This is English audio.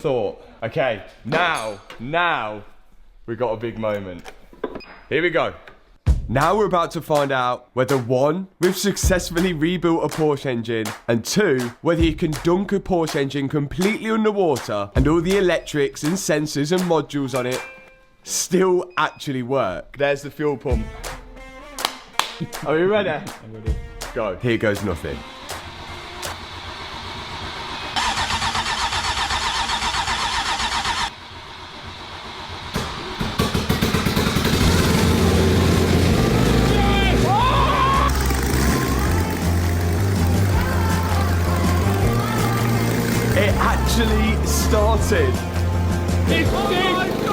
thought. Okay, now, we got a big moment. Here we go. Now we're about to find out whether 1, we've successfully rebuilt a Porsche engine, and 2, whether you can dunk a Porsche engine completely underwater and all the electrics and sensors and modules on it still actually work. There's the fuel pump. Are you ready? I'm ready. Go. Here goes nothing. It actually started. It's